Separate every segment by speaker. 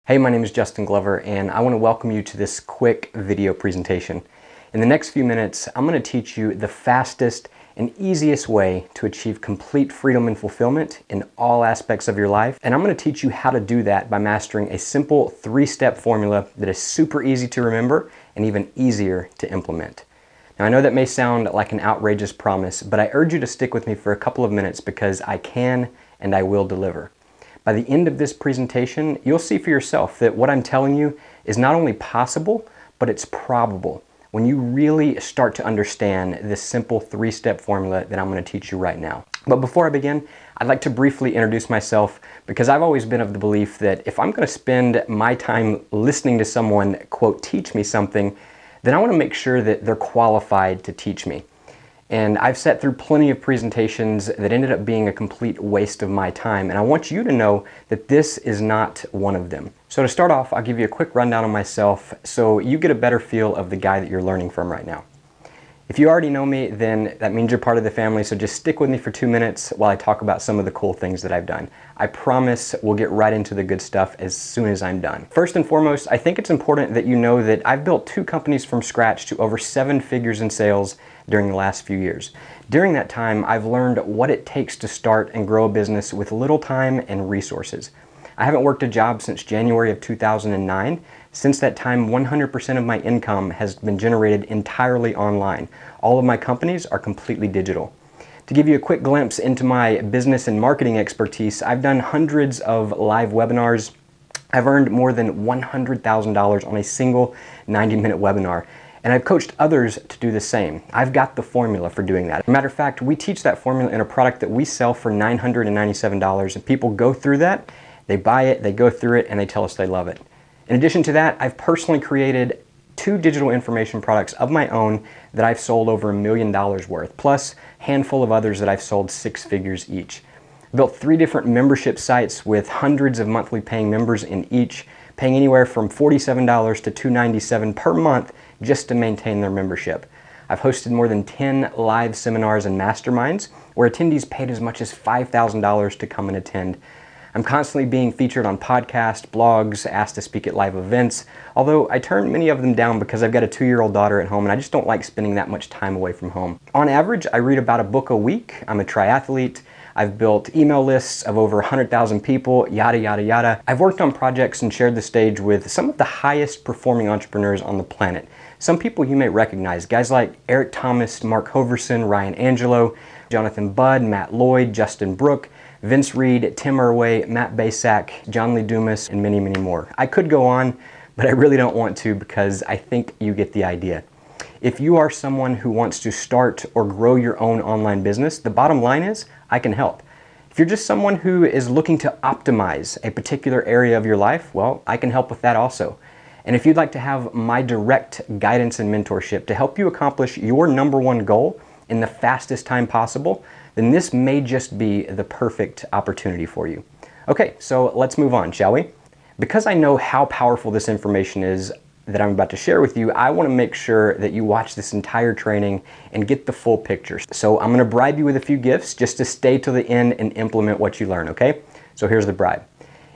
Speaker 1: Hey, my name is Justin Glover, and I want to welcome you to this quick video presentation. In the next few minutes, I'm going to teach you the fastest and easiest way to achieve complete freedom and fulfillment in all aspects of your life. And I'm going to teach you how to do that by mastering a simple 3-step formula that is super easy to remember and even easier to implement. Now, I know that may sound like an outrageous promise, but I urge you to stick with me for a couple of minutes because I can and I will deliver. By the end of this presentation, you'll see for yourself that what I'm telling you is not only possible, but it's probable when you really start to understand this simple 3-step formula that I'm going to teach you right now. But before I begin, I'd like to briefly introduce myself because I've always been of the belief that if I'm going to spend my time listening to someone, quote, teach me something, then I want to make sure that they're qualified to teach me. And I've sat through plenty of presentations that ended up being a complete waste of my time, and I want you to know that this is not one of them. So to start off, I'll give you a quick rundown on myself so you get a better feel of the guy that you're learning from right now. If you already know me, then that means you're part of the family, so just stick with me for 2 minutes while I talk about some of the cool things that I've done. I promise we'll get right into the good stuff as soon as I'm done. First and foremost, I think it's important that you know that I've built 2 companies from scratch to over 7 figures in sales during the last few years. During that time, I've learned what it takes to start and grow a business with little time and resources. I haven't worked a job since January of 2009. Since that time, 100% of my income has been generated entirely online. All of my companies are completely digital. To give you a quick glimpse into my business and marketing expertise, I've done hundreds of live webinars. I've earned more than $100,000 on a single 90-minute webinar. And I've coached others to do the same. I've got the formula for doing that. As a matter of fact, we teach that formula in a product that we sell for $997, and people go through that, they buy it, they go through it, and they tell us they love it. In addition to that, I've personally created 2 digital information products of my own that I've sold over $1 million worth, plus a handful of others that I've sold 6 figures each. I built 3 different membership sites with hundreds of monthly paying members in each, paying anywhere from $47 to $297 per month just to maintain their membership. I've hosted more than 10 live seminars and masterminds where attendees paid as much as $5,000 to come and attend. I'm constantly being featured on podcasts, blogs, asked to speak at live events, although I turn many of them down because I've got a 2-year-old daughter at home and I just don't like spending that much time away from home. On average, I read about a book a week. I'm a triathlete. I've built email lists of over 100,000 people, yada, yada, yada. I've worked on projects and shared the stage with some of the highest performing entrepreneurs on the planet. Some people you may recognize, guys like Eric Thomas, Mark Hoverson, Ryan Angelo, Jonathan Budd, Matt Lloyd, Justin Brooke, Vince Reed, Tim Irway, Matt Basak, John Lee Dumas, and many, many more. I could go on, but I really don't want to because I think you get the idea. If you are someone who wants to start or grow your own online business, the bottom line is I can help. If you're just someone who is looking to optimize a particular area of your life, well, I can help with that also. And if you'd like to have my direct guidance and mentorship to help you accomplish your #1 goal in the fastest time possible, then this may just be the perfect opportunity for you. Okay, so let's move on, shall we? Because I know how powerful this information is that I'm about to share with you, I want to make sure that you watch this entire training and get the full picture. So I'm going to bribe you with a few gifts just to stay till the end and implement what you learn, okay? So here's the bribe.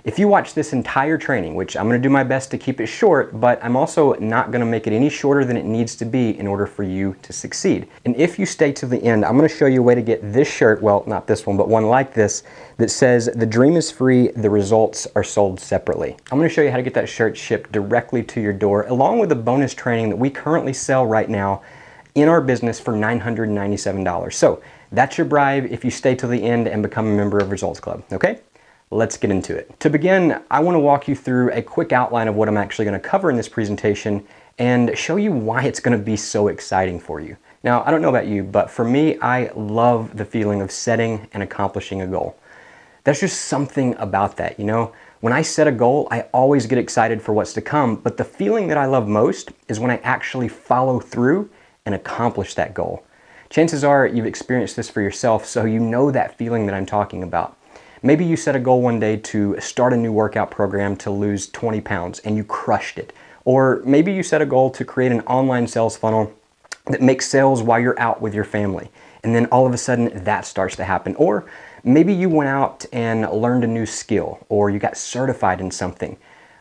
Speaker 1: If you watch this entire training, which I'm going to do my best to keep it short, but I'm also not going to make it any shorter than it needs to be in order for you to succeed. And if you stay to the end, I'm going to show you a way to get this shirt, well, not this one, but one like this, that says, "The dream is free, the results are sold separately." I'm going to show you how to get that shirt shipped directly to your door, along with a bonus training that we currently sell right now in our business for $997. So that's your bribe if you stay till the end and become a member of Results Club, okay? Let's get into it. To begin, I want to walk you through a quick outline of what I'm actually going to cover in this presentation and show you why it's going to be so exciting for you. Now, I don't know about you, but for me, I love the feeling of setting and accomplishing a goal. There's just something about that, you know? When I set a goal, I always get excited for what's to come, but the feeling that I love most is when I actually follow through and accomplish that goal. Chances are you've experienced this for yourself, so you know that feeling that I'm talking about. Maybe you set a goal one day to start a new workout program to lose 20 pounds and you crushed it. Or maybe you set a goal to create an online sales funnel that makes sales while you're out with your family. And then all of a sudden that starts to happen. Or maybe you went out and learned a new skill or you got certified in something.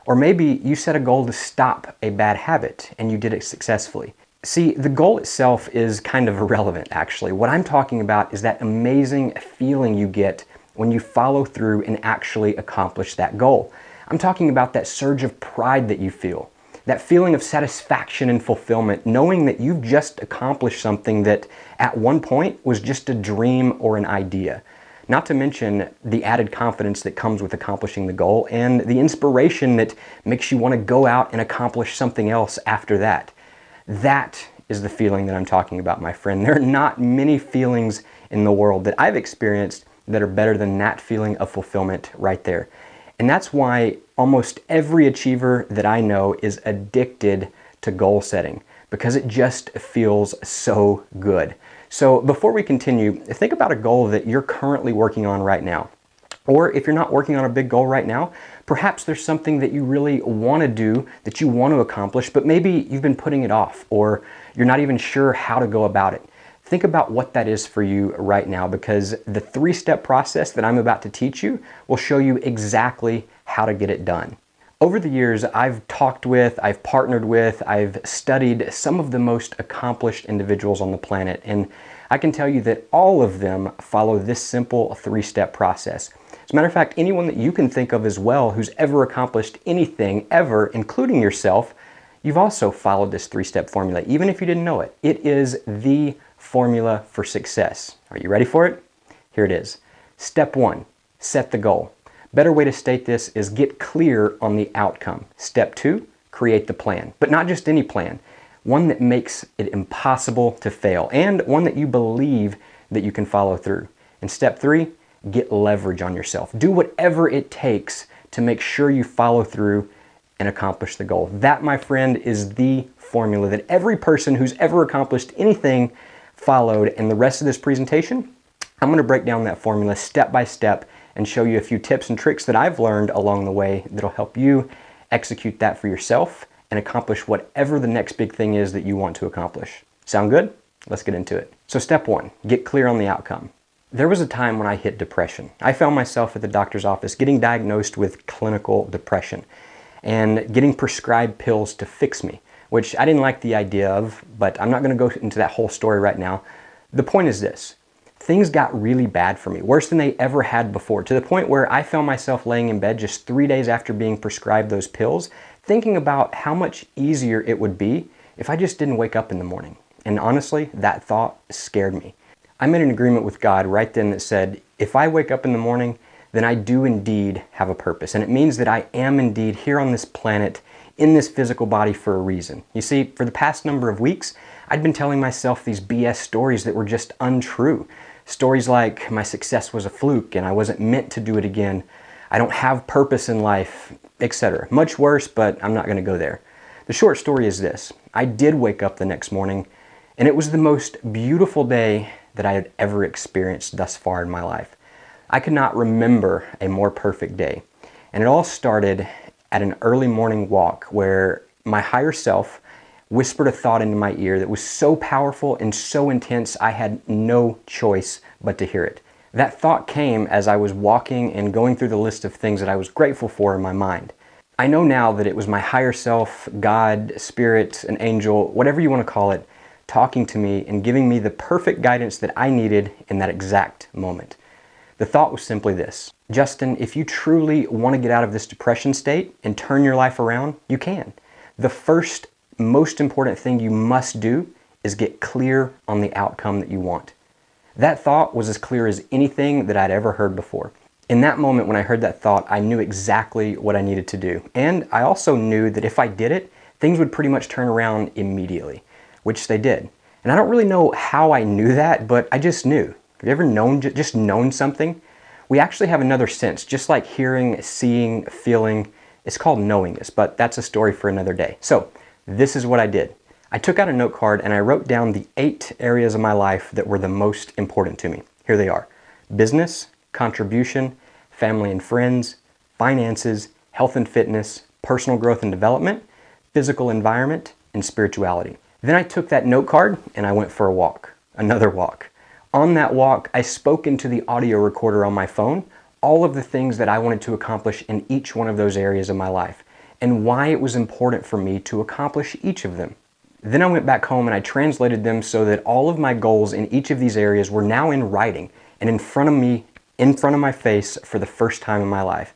Speaker 1: Or maybe you set a goal to stop a bad habit and you did it successfully. See, the goal itself is kind of irrelevant, actually. What I'm talking about is that amazing feeling you get when you follow through and actually accomplish that goal. I'm talking about that surge of pride that you feel, that feeling of satisfaction and fulfillment, knowing that you've just accomplished something that at one point was just a dream or an idea. Not to mention the added confidence that comes with accomplishing the goal and the inspiration that makes you want to go out and accomplish something else after that. That is the feeling that I'm talking about, my friend. There are not many feelings in the world that I've experienced that are better than that feeling of fulfillment right there. And that's why almost every achiever that I know is addicted to goal setting, because it just feels so good. So before we continue, think about a goal that you're currently working on right now. Or if you're not working on a big goal right now, perhaps there's something that you really want to do, that you want to accomplish, but maybe you've been putting it off, or you're not even sure how to go about it. Think about what that is for you right now, because the 3-step process that I'm about to teach you will show you exactly how to get it done. Over the years, I've talked with, I've partnered with, I've studied some of the most accomplished individuals on the planet, and I can tell you that all of them follow this simple 3-step process. As a matter of fact, anyone that you can think of as well who's ever accomplished anything ever, including yourself, you've also followed this 3-step formula, even if you didn't know it. It is the formula for success. Are you ready for it? Here it is. Step 1, set the goal. Better way to state this is get clear on the outcome. Step 2, create the plan. But not just any plan. One that makes it impossible to fail, and one that you believe that you can follow through. And step 3, get leverage on yourself. Do whatever it takes to make sure you follow through and accomplish the goal. That, my friend, is the formula that every person who's ever accomplished anything followed. And the rest of this presentation, I'm going to break down that formula step by step and show you a few tips and tricks that I've learned along the way that'll help you execute that for yourself and accomplish whatever the next big thing is that you want to accomplish. Sound good? Let's get into it. So step 1, get clear on the outcome. There was a time when I hit depression. I found myself at the doctor's office getting diagnosed with clinical depression and getting prescribed pills to fix me, which I didn't like the idea of, but I'm not going to go into that whole story right now. The point is this. Things got really bad for me, worse than they ever had before, to the point where I found myself laying in bed just 3 days after being prescribed those pills, thinking about how much easier it would be if I just didn't wake up in the morning. And honestly, that thought scared me. I made an agreement with God right then that said, if I wake up in the morning, then I do indeed have a purpose. And it means that I am indeed here on this planet, in this physical body for a reason. You see, for the past number of weeks, I'd been telling myself these BS stories that were just untrue. Stories like my success was a fluke and I wasn't meant to do it again. I don't have purpose in life, etc. Much worse, but I'm not going to go there. The short story is this. I did wake up the next morning, and it was the most beautiful day that I had ever experienced thus far in my life. I could not remember a more perfect day. And it all started at an early morning walk where my higher self whispered a thought into my ear that was so powerful and so intense I had no choice but to hear it. That thought came as I was walking and going through the list of things that I was grateful for in my mind. I know now that it was my higher self, God, spirit, an angel, whatever you want to call it, talking to me and giving me the perfect guidance that I needed in that exact moment. The thought was simply this: Justin, if you truly want to get out of this depression state and turn your life around, you can. The first most important thing you must do is get clear on the outcome that you want. That thought was as clear as anything that I'd ever heard before. In that moment when I heard that thought, I knew exactly what I needed to do. And I also knew that if I did it, things would pretty much turn around immediately, which they did. And I don't really know how I knew that, but I just knew. Have you ever known something? We actually have another sense, just like hearing, seeing, feeling. It's called knowingness, but that's a story for another day. So this is what I did. I took out a note card and I wrote down the 8 areas of my life that were the most important to me. Here they are: business, contribution, family and friends, finances, health and fitness, personal growth and development, physical environment, and spirituality. Then I took that note card and I went for a walk, another walk. On that walk, I spoke into the audio recorder on my phone all of the things that I wanted to accomplish in each one of those areas of my life. and why it was important for me to accomplish each of them. Then I went back home and I translated them so that all of my goals in each of these areas were now in writing and in front of me, in front of my face for the first time in my life.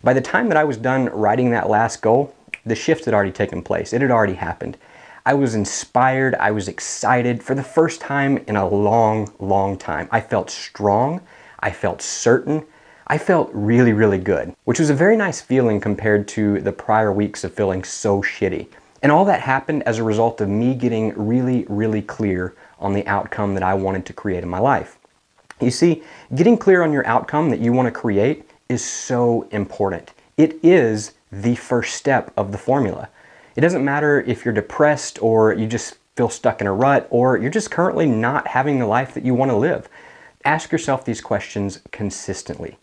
Speaker 1: By the time that I was done writing that last goal, the shift had already taken place. It had already happened. I was inspired. I was excited for the first time in a long, long time. I felt strong. I felt certain. I felt really, really good, which was a very nice feeling compared to the prior weeks of feeling so shitty. And all that happened as a result of me getting really, really clear on the outcome that I wanted to create in my life. You see, getting clear on your outcome that you want to create is so important. It is the first step of the formula. It doesn't matter if you're depressed or you just feel stuck in a rut or you're just currently not having the life that you want to live. Ask yourself these questions consistently.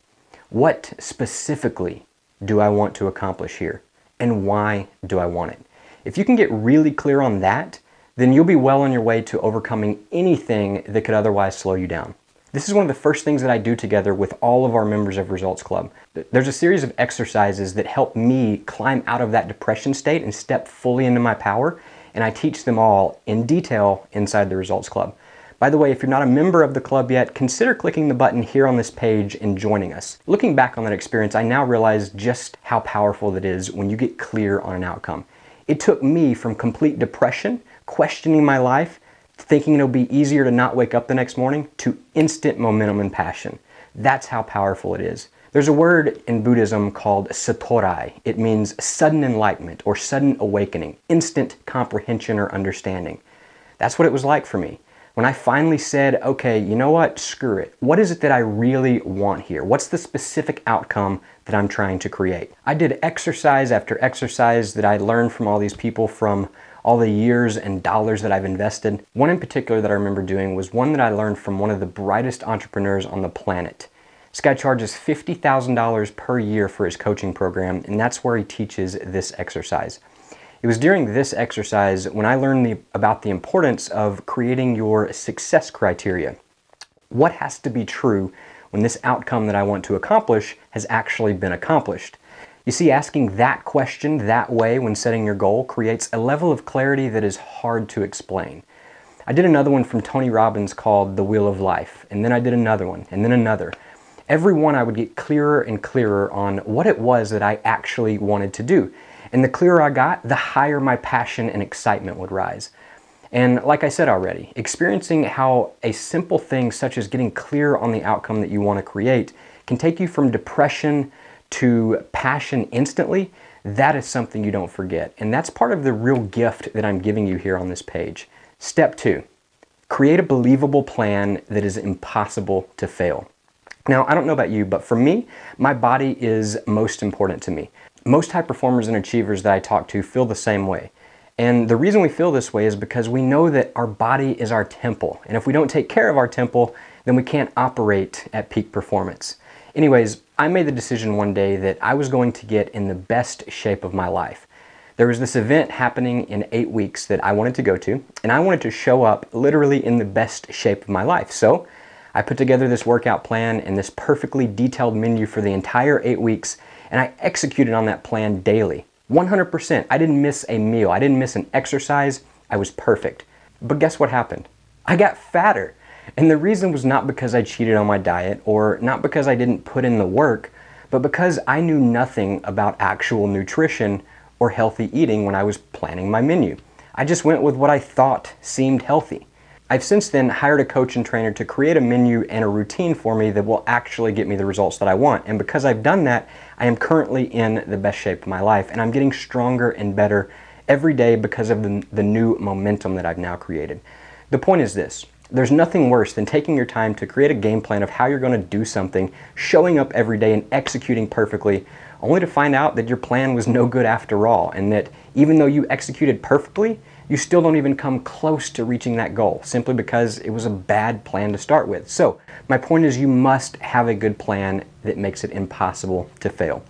Speaker 1: What specifically do I want to accomplish here? And why do I want it? If you can get really clear on that, then you'll be well on your way to overcoming anything that could otherwise slow you down. This is one of the first things that I do together with all of our members of Results Club. There's a series of exercises that help me climb out of that depression state and step fully into my power, and I teach them all in detail inside the Results Club. By the way, if you're not a member of the club yet, consider clicking the button here on this page and joining us. Looking back on that experience, I now realize just how powerful it is when you get clear on an outcome. It took me from complete depression, questioning my life, thinking it'll be easier to not wake up the next morning, to instant momentum and passion. That's how powerful it is. There's a word in Buddhism called satori. It means sudden enlightenment or sudden awakening, instant comprehension or understanding. That's what it was like for me. When I finally said, okay, you know what, screw it. What is it that I really want here? What's the specific outcome that I'm trying to create? I did exercise after exercise that I learned from all these people from all the years and dollars that I've invested. One in particular that I remember doing was one that I learned from one of the brightest entrepreneurs on the planet. This guy charges $50,000 per year for his coaching program, and that's where he teaches this exercise. It was during this exercise when I learned about the importance of creating your success criteria. What has to be true when this outcome that I want to accomplish has actually been accomplished? You see, asking that question that way when setting your goal creates a level of clarity that is hard to explain. I did another one from Tony Robbins called The Wheel of Life, and then I did another one, and then another. Every one I would get clearer and clearer on what it was that I actually wanted to do. And the clearer I got, the higher my passion and excitement would rise. And like I said already, experiencing how a simple thing such as getting clear on the outcome that you want to create can take you from depression to passion instantly, that is something you don't forget. And that's part of the real gift that I'm giving you here on this page. Step 2, create a believable plan that is impossible to fail. Now, I don't know about you, but for me, my body is most important to me. Most high performers and achievers that I talk to feel the same way. And the reason we feel this way is because we know that our body is our temple. And if we don't take care of our temple, then we can't operate at peak performance. Anyways, I made the decision one day that I was going to get in the best shape of my life. There was this event happening in 8 weeks that I wanted to go to, and I wanted to show up literally in the best shape of my life. So I put together this workout plan and this perfectly detailed menu for the entire 8 weeks, and I executed on that plan daily. 100%. I didn't miss a meal. I didn't miss an exercise. I was perfect. But guess what happened? I got fatter. And the reason was not because I cheated on my diet or not because I didn't put in the work, but because I knew nothing about actual nutrition or healthy eating when I was planning my menu. I just went with what I thought seemed healthy. I've since then hired a coach and trainer to create a menu and a routine for me that will actually get me the results that I want. And because I've done that, I am currently in the best shape of my life, and I'm getting stronger and better every day because of the new momentum that I've now created. The point is this: there's nothing worse than taking your time to create a game plan of how you're going to do something, showing up every day and executing perfectly, only to find out that your plan was no good after all, and that even though you executed perfectly, you still don't even come close to reaching that goal, simply because it was a bad plan to start with. So my point is, you must have a good plan that makes it impossible to fail.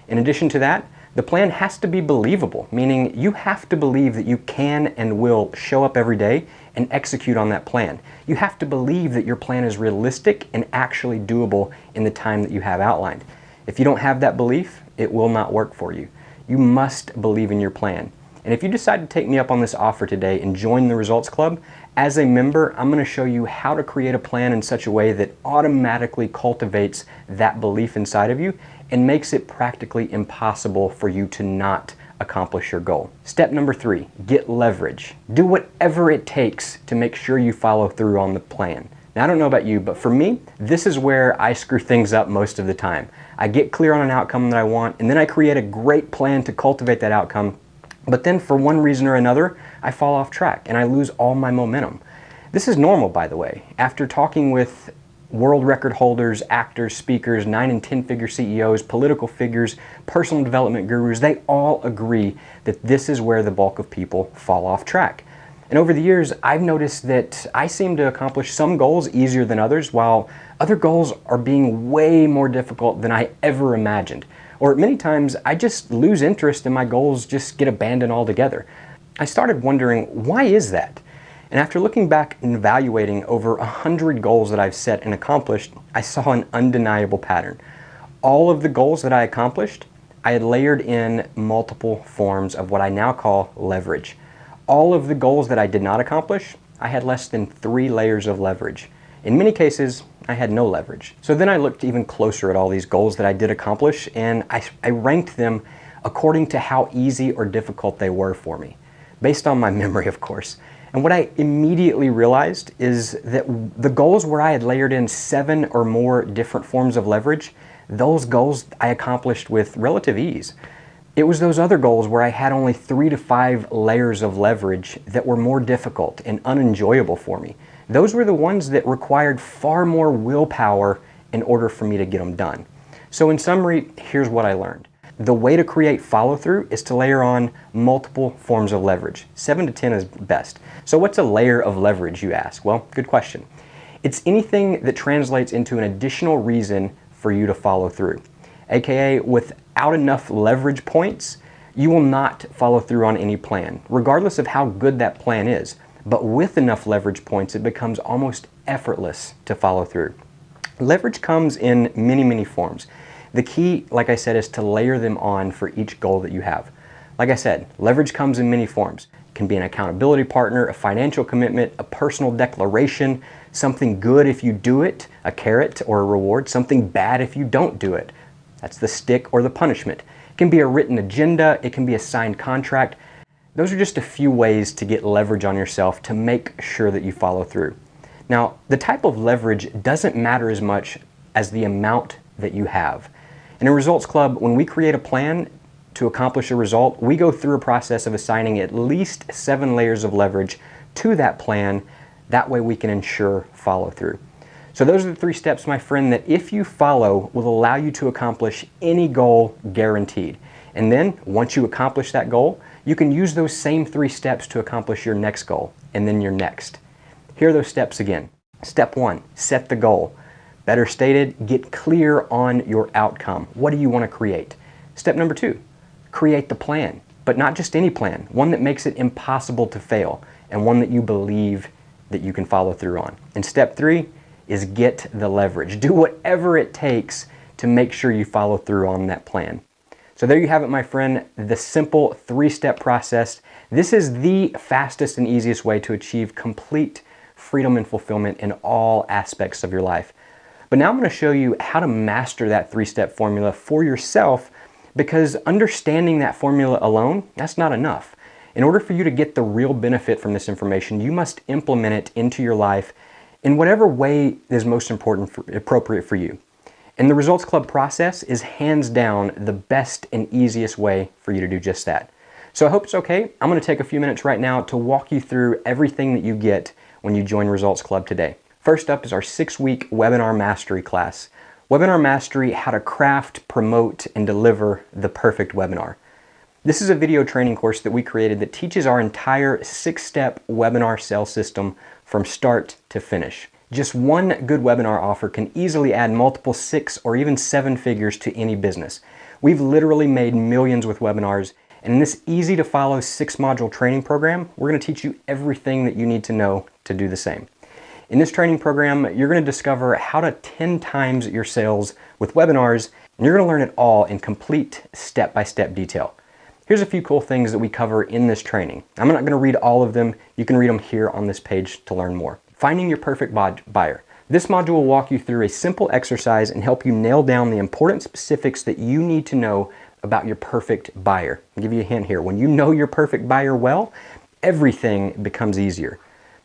Speaker 1: In addition to that, the plan has to be believable, meaning you have to believe that you can and will show up every day and execute on that plan. You have to believe that your plan is realistic and actually doable in the time that you have outlined. If you don't have that belief, it will not work for you. You must believe in your plan. And if you decide to take me up on this offer today and join the Results Club, as a member, I'm going to show you how to create a plan in such a way that automatically cultivates that belief inside of you and makes it practically impossible for you to not accomplish your goal. Step number 3, get leverage. Do whatever it takes to make sure you follow through on the plan. Now, I don't know about you, but for me, this is where I screw things up most of the time. I get clear on an outcome that I want, and then I create a great plan to cultivate that outcome. But then for one reason or another, I fall off track and I lose all my momentum. This is normal, by the way. After talking with world record holders, actors, speakers, 9 and 10 figure CEOs, political figures, personal development gurus, they all agree that this is where the bulk of people fall off track. And over the years, I've noticed that I seem to accomplish some goals easier than others, while other goals are being way more difficult than I ever imagined. Or many times I just lose interest and my goals just get abandoned altogether. I started wondering, why is that? And after looking back and evaluating over 100 goals that I've set and accomplished, I saw an undeniable pattern. All of the goals that I accomplished, I had layered in multiple forms of what I now call leverage. All of the goals that I did not accomplish, I had less than 3 layers of leverage. In many cases, I had no leverage. So then I looked even closer at all these goals that I did accomplish, and I ranked them according to how easy or difficult they were for me, based on my memory, of course. And what I immediately realized is that the goals where I had layered in 7 or more different forms of leverage, those goals I accomplished with relative ease. It was those other goals where I had only 3 to 5 layers of leverage that were more difficult and unenjoyable for me. Those were the ones that required far more willpower in order for me to get them done. So in summary, here's what I learned. The way to create follow-through is to layer on multiple forms of leverage. 7 to 10 is best. So what's a layer of leverage, you ask? Well, good question. It's anything that translates into an additional reason for you to follow through. AKA, without enough leverage points, you will not follow through on any plan, regardless of how good that plan is. But with enough leverage points, it becomes almost effortless to follow through. Leverage comes in many, many forms. The key, like I said, is to layer them on for each goal that you have. Like I said, leverage comes in many forms. It can be an accountability partner, a financial commitment, a personal declaration, something good if you do it, a carrot or a reward, something bad if you don't do it. That's the stick or the punishment. It can be a written agenda, it can be a signed contract. Those are just a few ways to get leverage on yourself to make sure that you follow through. Now, the type of leverage doesn't matter as much as the amount that you have. In a Results Club, when we create a plan to accomplish a result, we go through a process of assigning at least 7 layers of leverage to that plan. That way we can ensure follow through. So those are the 3 steps, my friend, that if you follow will allow you to accomplish any goal guaranteed. And then once you accomplish that goal, you can use those same 3 steps to accomplish your next goal and then your next. Here are those steps again. Step 1, set the goal. Better stated, get clear on your outcome. What do you want to create? Step number 2, create the plan, but not just any plan, one that makes it impossible to fail and one that you believe that you can follow through on. And step 3 is get the leverage. Do whatever it takes to make sure you follow through on that plan. So there you have it, my friend, the simple 3-step process. This is the fastest and easiest way to achieve complete freedom and fulfillment in all aspects of your life. But now I'm going to show you how to master that 3-step formula for yourself, because understanding that formula alone, that's not enough. In order for you to get the real benefit from this information, you must implement it into your life in whatever way is most appropriate for you. And the Results Club process is hands down the best and easiest way for you to do just that. So I hope it's okay. I'm going to take a few minutes right now to walk you through everything that you get when you join Results Club today. First up is our 6-week webinar mastery class. Webinar Mastery, how to craft, promote, and deliver the perfect webinar. This is a video training course that we created that teaches our entire 6-step webinar sales system from start to finish. Just one good webinar offer can easily add multiple 6 or even 7 figures to any business. We've literally made millions with webinars, and in this easy to follow 6-module training program, we're going to teach you everything that you need to know to do the same. In this training program, you're going to discover how to 10 times your sales with webinars, and you're going to learn it all in complete step-by-step detail. Here's a few cool things that we cover in this training. I'm not going to read all of them. You can read them here on this page to learn more. Finding your perfect buyer. This module will walk you through a simple exercise and help you nail down the important specifics that you need to know about your perfect buyer. I'll give you a hint here. When you know your perfect buyer well, everything becomes easier.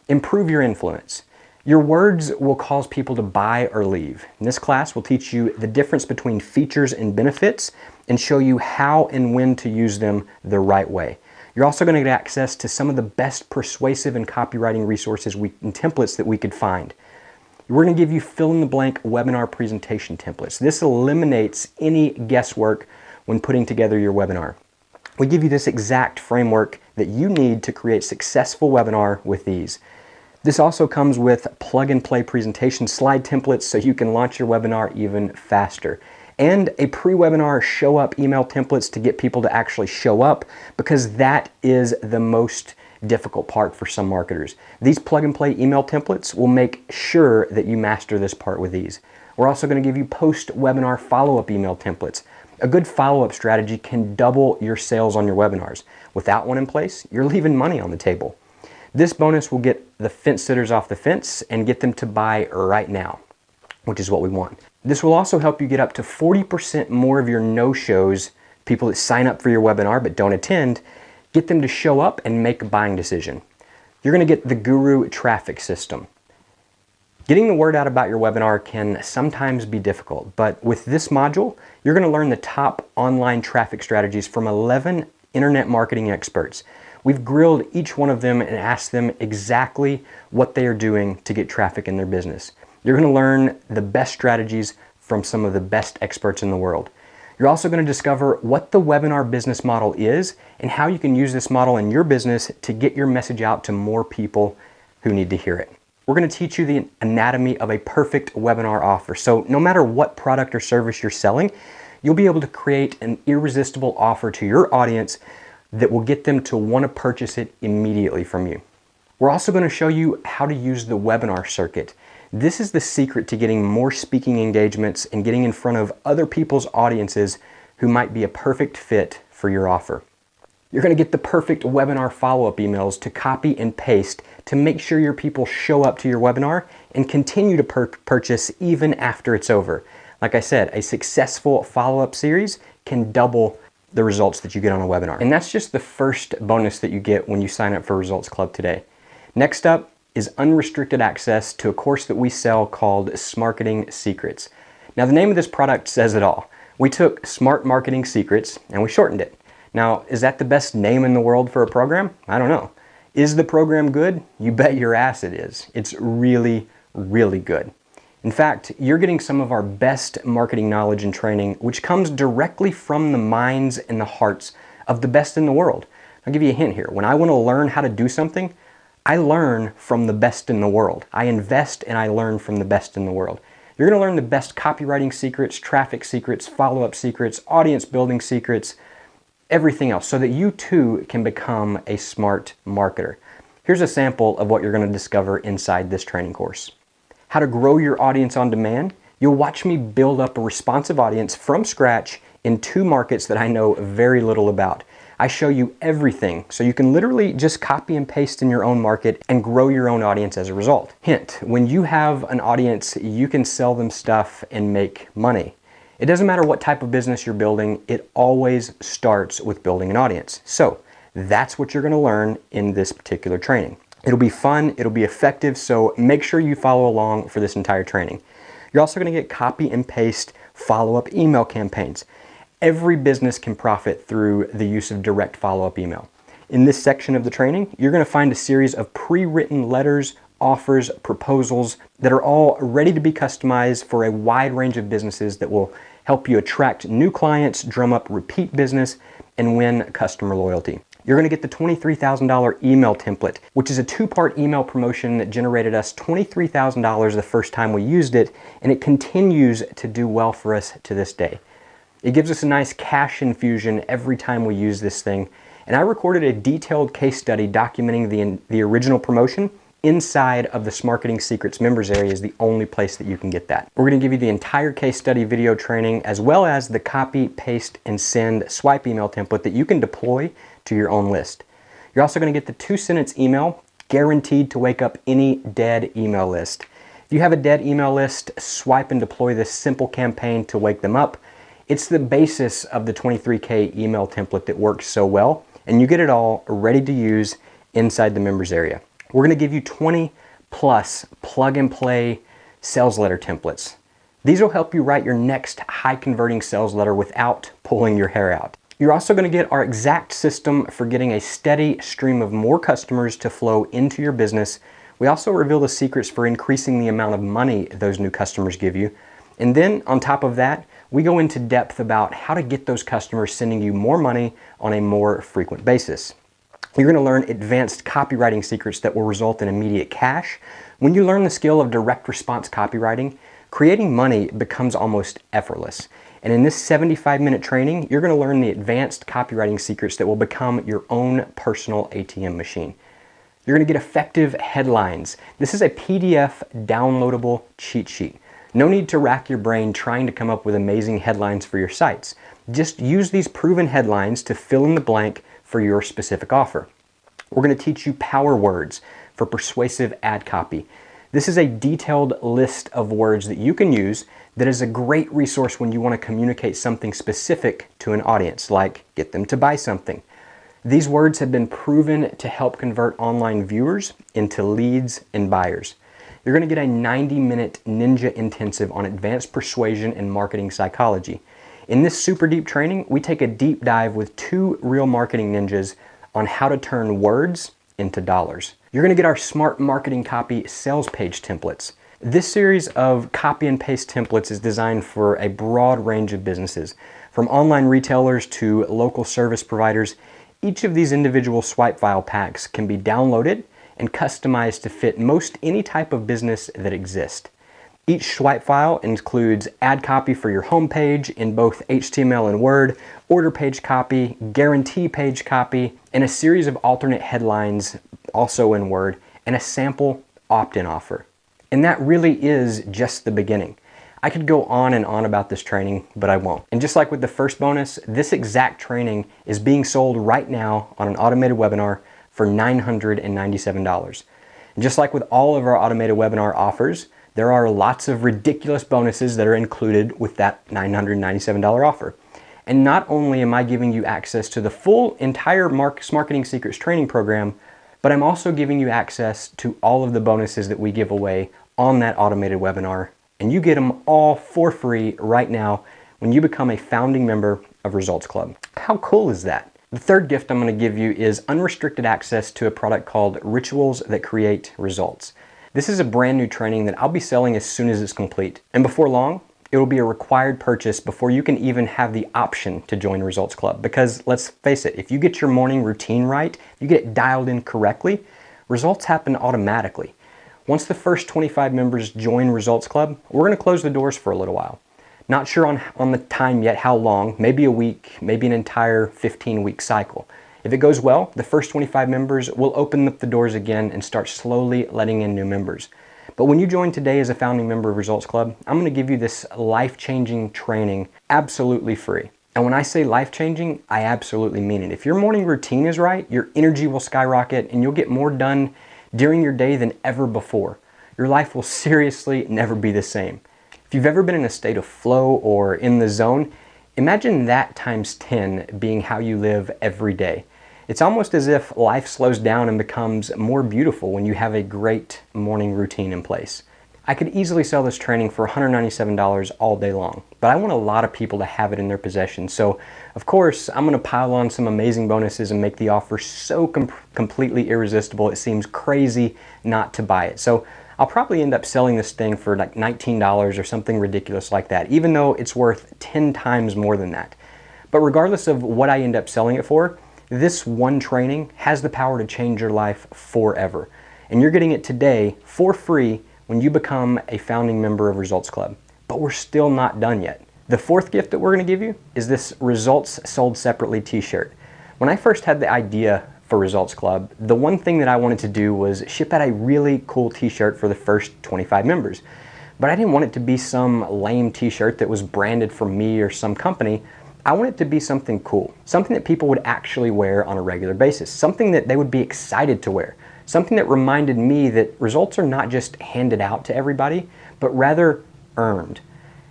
Speaker 1: Improve your influence. Your words will cause people to buy or leave. In this class, we'll teach you the difference between features and benefits and show you how and when to use them the right way. You're also going to get access to some of the best persuasive and copywriting resources and templates that we could find. We're going to give you fill-in-the-blank webinar presentation templates. This eliminates any guesswork when putting together your webinar. We give you this exact framework that you need to create successful webinar with ease. This also comes with plug-and-play presentation slide templates so you can launch your webinar even faster. And a pre-webinar show-up email templates to get people to actually show up, because that is the most difficult part for some marketers. These plug-and-play email templates will make sure that you master this part with ease. We're also going to give you post-webinar follow-up email templates. A good follow-up strategy can double your sales on your webinars. Without one in place, you're leaving money on the table. This bonus will get the fence sitters off the fence and get them to buy right now, which is what we want. This will also help you get up to 40% more of your no-shows, people that sign up for your webinar but don't attend, get them to show up and make a buying decision. You're going to get the Guru traffic system. Getting the word out about your webinar can sometimes be difficult, but with this module, you're going to learn the top online traffic strategies from 11 internet marketing experts. We've grilled each one of them and asked them exactly what they are doing to get traffic in their business. You're going to learn the best strategies from some of the best experts in the world. You're also going to discover what the webinar business model is and how you can use this model in your business to get your message out to more people who need to hear it. We're going to teach you the anatomy of a perfect webinar offer. So no matter what product or service you're selling, you'll be able to create an irresistible offer to your audience that will get them to want to purchase it immediately from you. We're also going to show you how to use the webinar circuit. This is the secret to getting more speaking engagements and getting in front of other people's audiences who might be a perfect fit for your offer. You're going to get the perfect webinar follow-up emails to copy and paste to make sure your people show up to your webinar and continue to purchase even after it's over. Like I said, a successful follow-up series can double the results that you get on a webinar. And that's just the first bonus that you get when you sign up for Results Club today. Next up is unrestricted access to a course that we sell called Smarketing Secrets. Now, the name of this product says it all. We took Smart Marketing Secrets and we shortened it. Now, is that the best name in the world for a program? I don't know. Is the program good? You bet your ass it is. It's really, really good. In fact, you're getting some of our best marketing knowledge and training, which comes directly from the minds and the hearts of the best in the world. I'll give you a hint here. When I want to learn how to do something, I learn from the best in the world. I invest and I learn from the best in the world. You're going to learn the best copywriting secrets, traffic secrets, follow-up secrets, audience building secrets, everything else, so that you too can become a smart marketer. Here's a sample of what you're going to discover inside this training course. How to grow your audience on demand. You'll watch me build up a responsive audience from scratch in 2 markets that I know very little about. I show you everything, so you can literally just copy and paste in your own market and grow your own audience as a result. Hint, when you have an audience, you can sell them stuff and make money. It doesn't matter what type of business you're building, it always starts with building an audience. So that's what you're going to learn in this particular training. It'll be fun, it'll be effective, so make sure you follow along for this entire training. You're also going to get copy and paste follow-up email campaigns. Every business can profit through the use of direct follow-up email. In this section of the training, you're going to find a series of pre-written letters, offers, proposals that are all ready to be customized for a wide range of businesses that will help you attract new clients, drum up repeat business, and win customer loyalty. You're going to get the $23,000 email template, which is a 2-part email promotion that generated us $23,000 the first time we used it, and it continues to do well for us to this day. It gives us a nice cash infusion every time we use this thing, and I recorded a detailed case study documenting the original promotion inside of the Marketing Secrets members area is the only place that you can get that. We're going to give you the entire case study video training, as well as the copy, paste, and send swipe email template that you can deploy to your own list. You're also going to get the 2-sentence email, guaranteed to wake up any dead email list. If you have a dead email list, swipe and deploy this simple campaign to wake them up. It's the basis of the 23K email template that works so well, and you get it all ready to use inside the members area. We're going to give you 20 plus plug and play sales letter templates. These will help you write your next high converting sales letter without pulling your hair out. You're also going to get our exact system for getting a steady stream of more customers to flow into your business. We also reveal the secrets for increasing the amount of money those new customers give you. And then on top of that, we go into depth about how to get those customers sending you more money on a more frequent basis. You're going to learn advanced copywriting secrets that will result in immediate cash. When you learn the skill of direct response copywriting, creating money becomes almost effortless. And in this 75-minute training, you're going to learn the advanced copywriting secrets that will become your own personal ATM machine. You're going to get effective headlines. This is a PDF downloadable cheat sheet. No need to rack your brain trying to come up with amazing headlines for your sites. Just use these proven headlines to fill in the blank for your specific offer. We're going to teach you power words for persuasive ad copy. This is a detailed list of words that you can use that is a great resource when you want to communicate something specific to an audience, like get them to buy something. These words have been proven to help convert online viewers into leads and buyers. You're going to get a 90-minute ninja intensive on advanced persuasion and marketing psychology. In this super deep training, we take a deep dive with 2 real marketing ninjas on how to turn words into dollars. You're going to get our smart marketing copy sales page templates. This series of copy and paste templates is designed for a broad range of businesses, from online retailers to local service providers. Each of these individual swipe file packs can be downloaded and customized to fit most any type of business that exists. Each swipe file includes ad copy for your homepage in both HTML and Word, order page copy, guarantee page copy, and a series of alternate headlines also in Word, and a sample opt-in offer. And that really is just the beginning. I could go on and on about this training, but I won't. And just like with the first bonus, this exact training is being sold right now on an automated webinar for $997. And just like with all of our automated webinar offers, there are lots of ridiculous bonuses that are included with that $997 offer. And not only am I giving you access to the full entire Marketing Secrets training program, but I'm also giving you access to all of the bonuses that we give away on that automated webinar. And you get them all for free right now when you become a founding member of Results Club. How cool is that? The third gift I'm going to give you is unrestricted access to a product called Rituals That Create Results. This is a brand new training that I'll be selling as soon as it's complete. And before long, it will be a required purchase before you can even have the option to join Results Club. Because let's face it, if you get your morning routine right, you get it dialed in correctly, results happen automatically. Once the first 25 members join Results Club, we're going to close the doors for a little while. Not sure on the time yet how long, maybe a week, maybe an entire 15-week cycle. If it goes well, the first 25 members will open up the doors again and start slowly letting in new members. But when you join today as a founding member of Results Club, I'm going to give you this life-changing training absolutely free. And when I say life-changing, I absolutely mean it. If your morning routine is right, your energy will skyrocket and you'll get more done during your day than ever before. Your life will seriously never be the same. If you've ever been in a state of flow or in the zone, imagine that times 10 being how you live every day. It's almost as if life slows down and becomes more beautiful when you have a great morning routine in place. I could easily sell this training for $197 all day long, but I want a lot of people to have it in their possession. So, of course, I'm going to pile on some amazing bonuses and make the offer so completely irresistible it seems crazy not to buy it. So, I'll probably end up selling this thing for like $19 or something ridiculous like that, even though it's worth 10 times more than that. But regardless of what I end up selling it for, this one training has the power to change your life forever. And you're getting it today for free when you become a founding member of Results Club. But we're still not done yet. The fourth gift that we're going to give you is this Results Sold Separately t-shirt. When I first had the idea for Results Club, the one thing that I wanted to do was ship out a really cool t-shirt for the first 25 members. But I didn't want it to be some lame t-shirt that was branded for me or some company. I want it to be something cool, something that people would actually wear on a regular basis, something that they would be excited to wear, something that reminded me that results are not just handed out to everybody, but rather earned.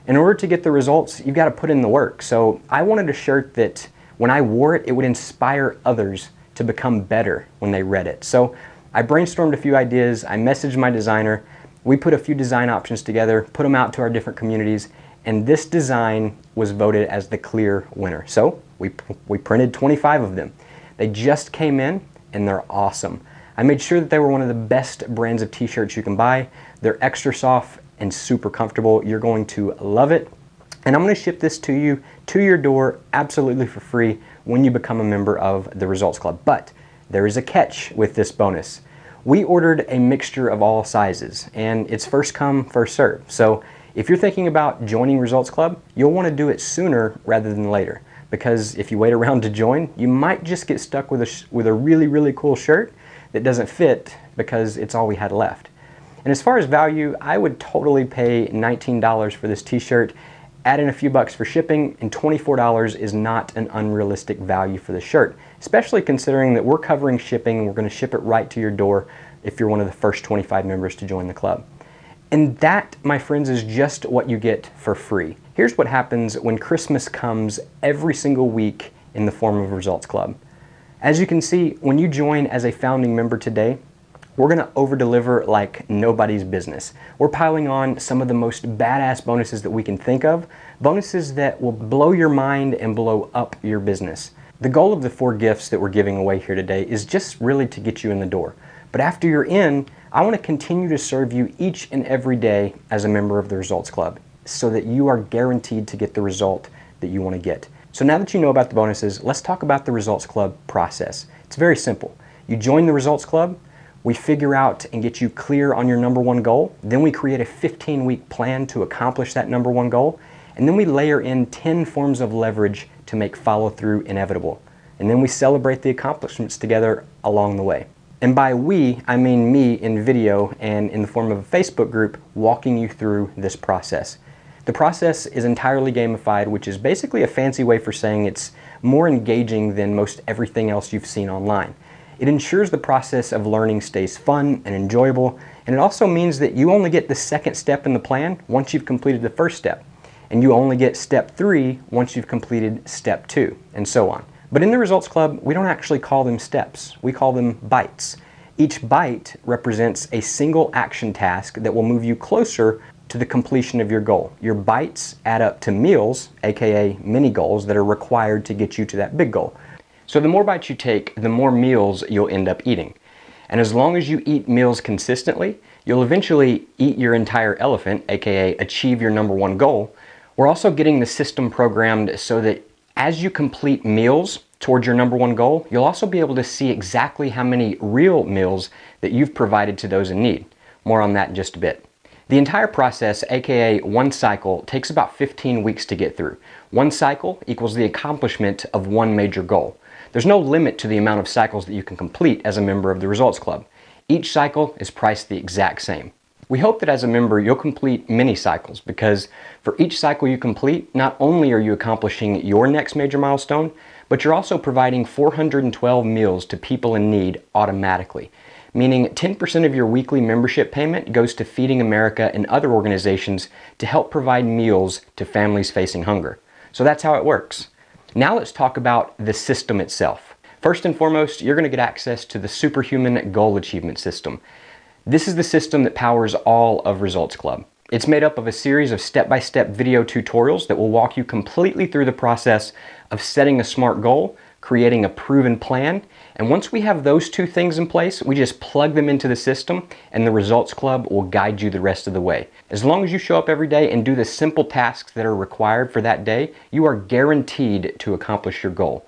Speaker 1: In order to get the results, you've got to put in the work. So I wanted a shirt that when I wore it, it would inspire others to become better when they read it. So I brainstormed a few ideas, I messaged my designer, we put a few design options together, put them out to our different communities, and this design was voted as the clear winner. So we printed 25 of them. They just came in and they're awesome. I made sure that they were one of the best brands of t-shirts you can buy. They're extra soft and super comfortable. You're going to love it. And I'm going to ship this to you, to your door, absolutely for free when you become a member of the Results Club. But there is a catch with this bonus. We ordered a mixture of all sizes, and it's first come, first serve. So if you're thinking about joining Results Club, you'll want to do it sooner rather than later. Because if you wait around to join, you might just get stuck with a really, really cool shirt that doesn't fit because it's all we had left. And as far as value, I would totally pay $19 for this t-shirt. Add in a few bucks for shipping, and $24 is not an unrealistic value for the shirt, especially considering that we're covering shipping and we're going to ship it right to your door if you're one of the first 25 members to join the club. And that, my friends, is just what you get for free. Here's what happens when Christmas comes every single week in the form of Results Club. As you can see, when you join as a founding member today, we're going to over-deliver like nobody's business. We're piling on some of the most badass bonuses that we can think of, bonuses that will blow your mind and blow up your business. The goal of the 4 gifts that we're giving away here today is just really to get you in the door. But after you're in, I want to continue to serve you each and every day as a member of the Results Club so that you are guaranteed to get the result that you want to get. So now that you know about the bonuses, let's talk about the Results Club process. It's very simple. You join the Results Club, we figure out and get you clear on your number 1 goal. Then we create a 15-week plan to accomplish that number 1 goal. And then we layer in 10 forms of leverage to make follow-through inevitable. And then we celebrate the accomplishments together along the way. And by we, I mean me in video and in the form of a Facebook group walking you through this process. The process is entirely gamified, which is basically a fancy way for saying it's more engaging than most everything else you've seen online. It ensures the process of learning stays fun and enjoyable, and it also means that you only get the second step in the plan once you've completed the first step, and you only get step 3 once you've completed step 2, and so on. But in the Results Club, we don't actually call them steps, we call them bites. Each bite represents a single action task that will move you closer to the completion of your goal. Your bites add up to meals, aka mini goals, that are required to get you to that big goal. So the more bites you take, the more meals you'll end up eating. And as long as you eat meals consistently, you'll eventually eat your entire elephant, aka achieve your number 1 goal. We're also getting the system programmed so that as you complete meals towards your number 1 goal, you'll also be able to see exactly how many real meals that you've provided to those in need. More on that in just a bit. The entire process, aka 1 cycle, takes about 15 weeks to get through. 1 cycle equals the accomplishment of 1 major goal. There's no limit to the amount of cycles that you can complete as a member of the Results Club. Each cycle is priced the exact same. We hope that as a member you'll complete many cycles, because for each cycle you complete, not only are you accomplishing your next major milestone, but you're also providing 412 meals to people in need automatically. Meaning 10% of your weekly membership payment goes to Feeding America and other organizations to help provide meals to families facing hunger. So that's how it works. Now let's talk about the system itself. First and foremost, you're going to get access to the Superhuman Goal Achievement System. This is the system that powers all of Results Club. It's made up of a series of step-by-step video tutorials that will walk you completely through the process of setting a SMART goal, creating a proven plan, and once we have those 2 things in place, we just plug them into the system and the Results Club will guide you the rest of the way. As long as you show up every day and do the simple tasks that are required for that day, you are guaranteed to accomplish your goal.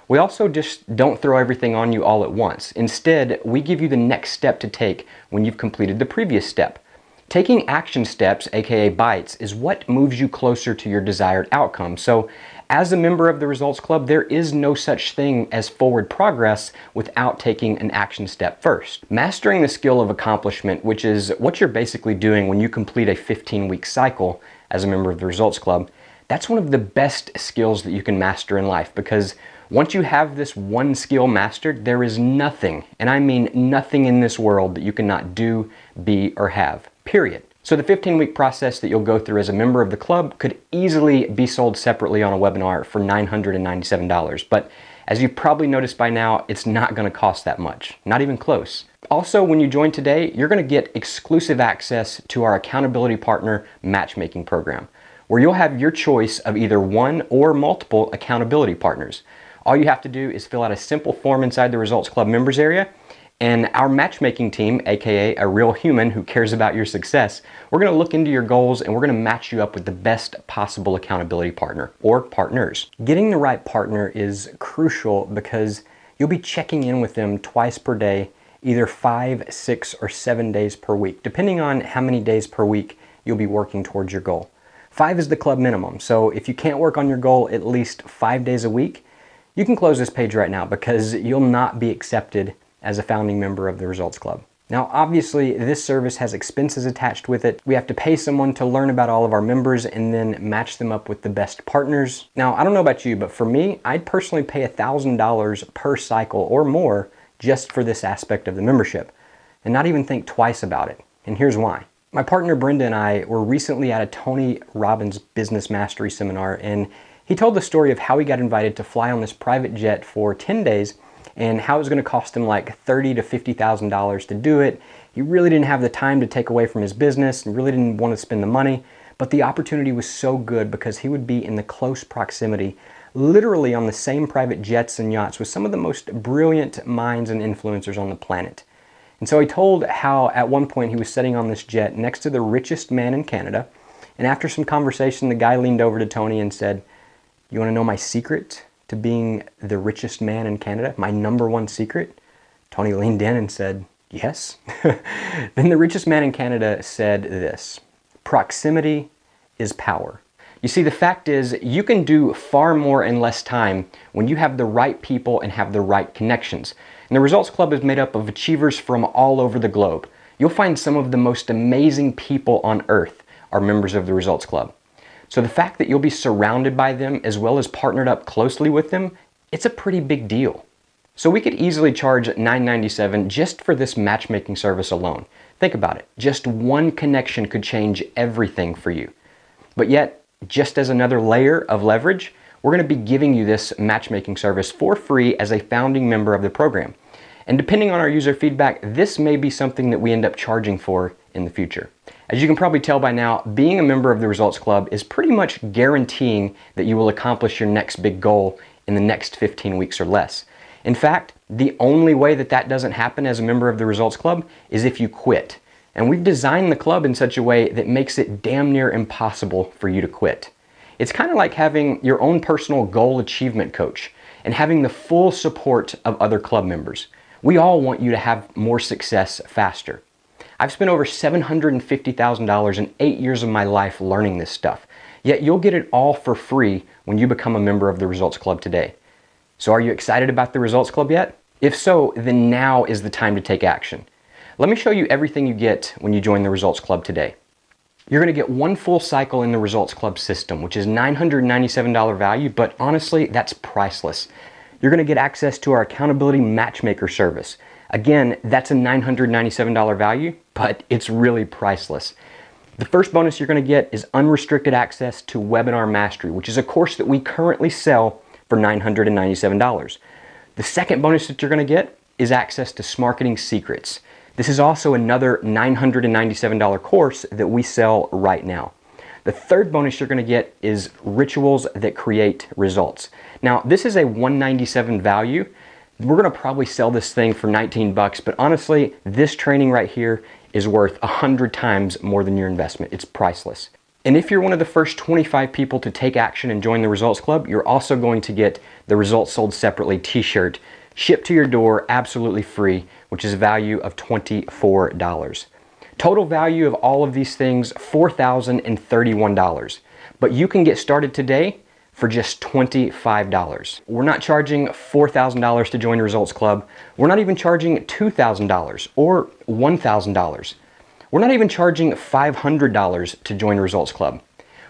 Speaker 1: We also just don't throw everything on you all at once. Instead, we give you the next step to take when you've completed the previous step. Taking action steps, aka bites, is what moves you closer to your desired outcome. So As a member of the Results Club, there is no such thing as forward progress without taking an action step first. Mastering the skill of accomplishment, which is what you're basically doing when you complete a 15-week cycle as a member of the Results Club, that's one of the best skills that you can master in life, because once you have this one skill mastered, there is nothing, and I mean nothing in this world that you cannot do, be, or have, period. So the 15-week process that you'll go through as a member of the club could easily be sold separately on a webinar for $997. But as you've probably noticed by now, it's not going to cost that much, not even close. Also, when you join today, you're going to get exclusive access to our accountability partner matchmaking program, where you'll have your choice of either one or multiple accountability partners. All you have to do is fill out a simple form inside the Results Club members area, and our matchmaking team, aka a real human who cares about your success, we're going to look into your goals and we're going to match you up with the best possible accountability partner or partners. Getting the right partner is crucial because you'll be checking in with them twice per day, either 5, 6, or 7 days per week, depending on how many days per week you'll be working towards your goal. 5 is the club minimum, so if you can't work on your goal at least 5 days a week, you can close this page right now because you'll not be accepted as a founding member of the Results Club. Now, obviously, this service has expenses attached with it. We have to pay someone to learn about all of our members and then match them up with the best partners. Now, I don't know about you, but for me, I'd personally pay $1,000 per cycle or more just for this aspect of the membership and not even think twice about it. And here's why. My partner Brenda and I were recently at a Tony Robbins Business Mastery seminar, and he told the story of how he got invited to fly on this private jet for 10 days and how it was going to cost him like $30,000 to $50,000 to do it. He really didn't have the time to take away from his business and really didn't want to spend the money, but the opportunity was so good because he would be in the close proximity, literally on the same private jets and yachts with some of the most brilliant minds and influencers on the planet. And so he told how at one point he was sitting on this jet next to the richest man in Canada, and after some conversation, the guy leaned over to Tony and said, "You want to know my secret to being the richest man in Canada? My #1 secret?" Tony leaned in and said, "Yes." Then the richest man in Canada said this: "Proximity is power." You see, the fact is, you can do far more in less time when you have the right people and have the right connections. And the Results Club is made up of achievers from all over the globe. You'll find some of the most amazing people on earth are members of the Results Club. So the fact that you'll be surrounded by them as well as partnered up closely with them, it's a pretty big deal. So we could easily charge $997 just for this matchmaking service alone. Think about it. Just one connection could change everything for you. But yet, just as another layer of leverage, we're going to be giving you this matchmaking service for free as a founding member of the program. And depending on our user feedback, this may be something that we end up charging for in the future. As you can probably tell by now, being a member of the Results Club is pretty much guaranteeing that you will accomplish your next big goal in the next 15 weeks or less. In fact, the only way that that doesn't happen as a member of the Results Club is if you quit. And we've designed the club in such a way that makes it damn near impossible for you to quit. It's kind of like having your own personal goal achievement coach and having the full support of other club members. We all want you to have more success faster. I've spent over $750,000 in 8 years of my life learning this stuff, yet you'll get it all for free when you become a member of the Results Club today. So are you excited about the Results Club yet? If so, then now is the time to take action. Let me show you everything you get when you join the Results Club today. You're going to get one full cycle in the Results Club system, which is $997 value, but honestly, that's priceless. You're going to get access to our accountability matchmaker service. Again, that's a $997 value, but it's really priceless. The first bonus you're going to get is unrestricted access to Webinar Mastery, which is a course that we currently sell for $997. The second bonus that you're going to get is access to Smarketing Secrets. This is also another $997 course that we sell right now. The third bonus you're going to get is Rituals that Create Results. Now, this is a $197 value. We're going to probably sell this thing for 19 bucks, but honestly, this training right here is worth 100 times more than your investment. It's priceless. And if you're one of the first 25 people to take action and join the Results Club, you're also going to get the Results Sold Separately t-shirt shipped to your door absolutely free, which is a value of $24. Total value of all of these things, $4,031. But you can get started today for just $25. We're not charging $4,000 to join Results Club. We're not even charging $2,000 or $1,000. We're not even charging $500 to join Results Club.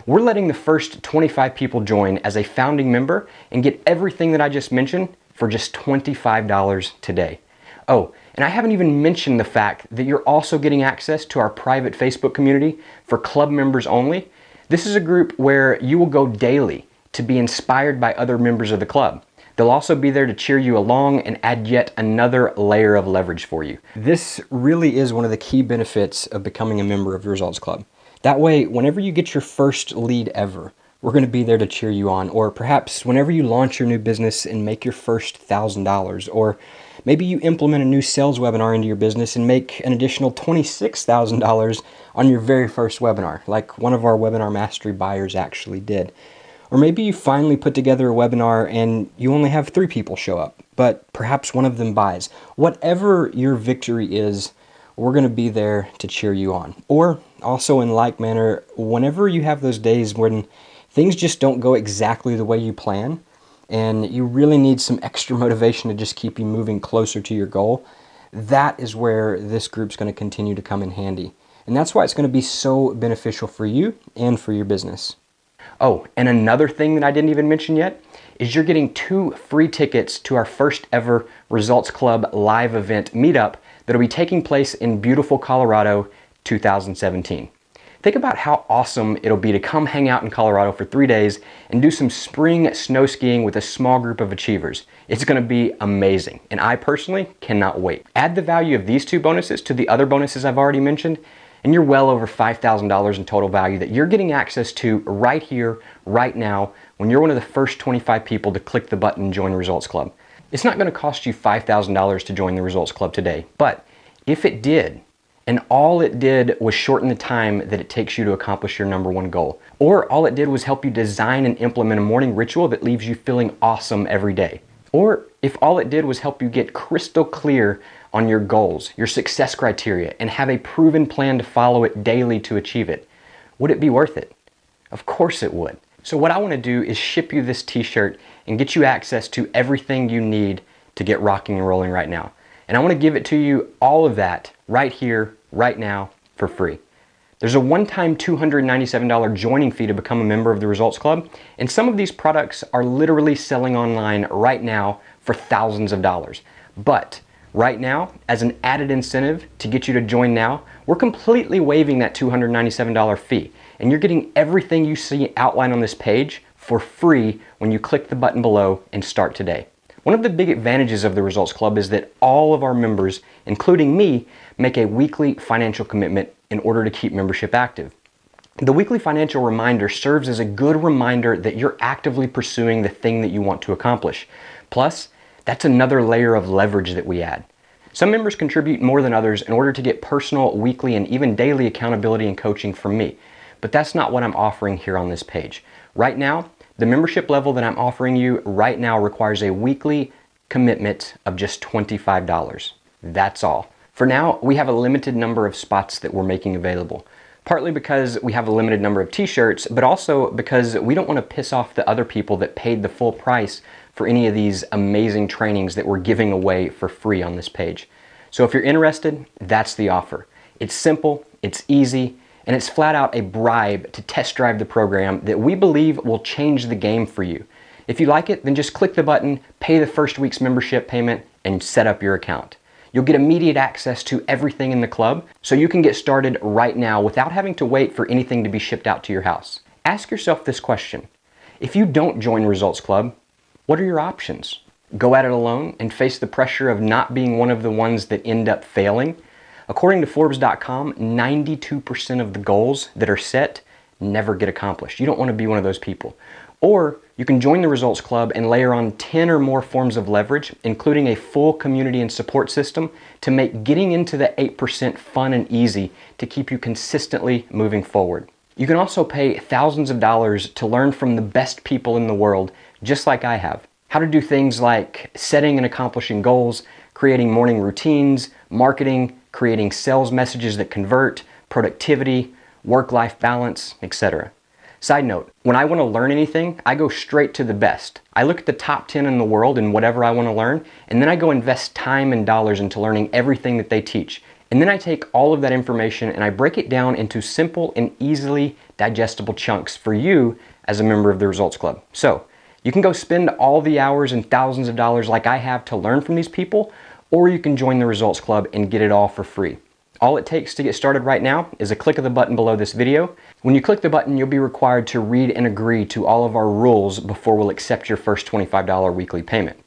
Speaker 1: We're letting the first 25 people join as a founding member and get everything that I just mentioned for just $25 today. Oh, and I haven't even mentioned the fact that you're also getting access to our private Facebook community for club members only. This is a group where you will go daily to be inspired by other members of the club. They'll also be there to cheer you along and add yet another layer of leverage for you. This really is one of the key benefits of becoming a member of the Results Club. That way, whenever you get your first lead ever, we're going to be there to cheer you on. Or perhaps whenever you launch your new business and make your first $1,000, or maybe you implement a new sales webinar into your business and make an additional $26,000 on your very first webinar, like one of our webinar mastery buyers actually did. Or maybe you finally put together a webinar and you only have 3 people show up, but perhaps one of them buys. Whatever your victory is, we're going to be there to cheer you on. Or also in like manner, whenever you have those days when things just don't go exactly the way you plan, and you really need some extra motivation to just keep you moving closer to your goal, that is where this group's going to continue to come in handy. And that's why it's going to be so beneficial for you and for your business. Oh, and another thing that I didn't even mention yet is you're getting 2 free tickets to our first ever Results Club live event meetup that'll be taking place in beautiful Colorado 2017. Think about how awesome it'll be to come hang out in Colorado for 3 days and do some spring snow skiing with a small group of achievers. It's going to be amazing, and I personally cannot wait. Add the value of these 2 bonuses to the other bonuses I've already mentioned, and you're well over $5,000 in total value that you're getting access to right here, right now, when you're one of the first 25 people to click the button Join Results Club. It's not going to cost you $5,000 to join the Results Club today, but if it did, and all it did was shorten the time that it takes you to accomplish your #1 goal, or all it did was help you design and implement a morning ritual that leaves you feeling awesome every day, or if all it did was help you get crystal clear on your goals, your success criteria, and have a proven plan to follow it daily to achieve it, would it be worth it? Of course it would. So what I want to do is ship you this t-shirt and get you access to everything you need to get rocking and rolling right now. And I want to give it to you, all of that, right here, right now, for free. There's a one-time $297 joining fee to become a member of the Results Club, and some of these products are literally selling online right now for thousands of dollars. But right now, as an added incentive to get you to join now, we're completely waiving that $297 fee, and you're getting everything you see outlined on this page for free when you click the button below and start today. One of the big advantages of the Results Club is that all of our members, including me, make a weekly financial commitment in order to keep membership active. The weekly financial reminder serves as a good reminder that you're actively pursuing the thing that you want to accomplish. Plus, that's another layer of leverage that we add. Some members contribute more than others in order to get personal, weekly, and even daily accountability and coaching from me. But that's not what I'm offering here on this page. Right now, the membership level that I'm offering you right now requires a weekly commitment of just $25. That's all. For now, we have a limited number of spots that we're making available. Partly because we have a limited number of t-shirts, but also because we don't want to piss off the other people that paid the full price for any of these amazing trainings that we're giving away for free on this page. So if you're interested, that's the offer. It's simple, it's easy, and it's flat out a bribe to test drive the program that we believe will change the game for you. If you like it, then just click the button, pay the first week's membership payment, and set up your account. You'll get immediate access to everything in the club, so you can get started right now without having to wait for anything to be shipped out to your house. Ask yourself this question. If you don't join Results Club, what are your options? Go at it alone and face the pressure of not being one of the ones that end up failing? According to Forbes.com, 92% of the goals that are set never get accomplished. You don't want to be one of those people. Or you can join the Results Club and layer on 10 or more forms of leverage, including a full community and support system to make getting into the 8% fun and easy to keep you consistently moving forward. You can also pay thousands of dollars to learn from the best people in the world, just like I have. How to do things like setting and accomplishing goals, creating morning routines, marketing, creating sales messages that convert, productivity, work-life balance, etc. Side note, when I want to learn anything, I go straight to the best. I look at the top 10 in the world in whatever I want to learn, and then I go invest time and dollars into learning everything that they teach. And then I take all of that information and I break it down into simple and easily digestible chunks for you as a member of the Results Club. So you can go spend all the hours and thousands of dollars like I have to learn from these people, or you can join the Results Club and get it all for free. All it takes to get started right now is a click of the button below this video. When you click the button, you'll be required to read and agree to all of our rules before we'll accept your first $25 weekly payment.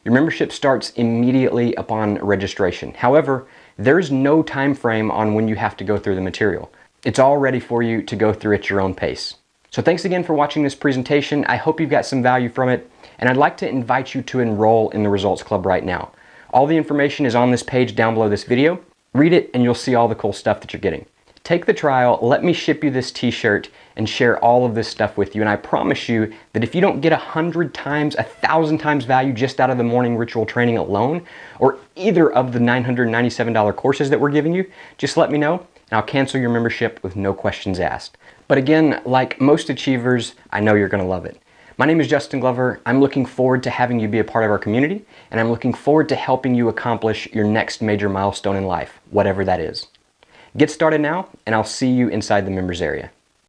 Speaker 1: Your membership starts immediately upon registration. However, there's no time frame on when you have to go through the material. It's all ready for you to go through at your own pace. So thanks again for watching this presentation. I hope you've got some value from it, and I'd like to invite you to enroll in the Results Club right now. All the information is on this page down below this video. Read it and you'll see all the cool stuff that you're getting. Take the trial, let me ship you this t-shirt and share all of this stuff with you. And I promise you that if you don't get 100 times, 1,000 times value just out of the morning ritual training alone, or either of the $997 courses that we're giving you, just let me know and I'll cancel your membership with no questions asked. But again, like most achievers, I know you're gonna love it. My name is Justin Glover. I'm looking forward to having you be a part of our community, and I'm looking forward to helping you accomplish your next major milestone in life, whatever that is. Get started now, and I'll see you inside the members area.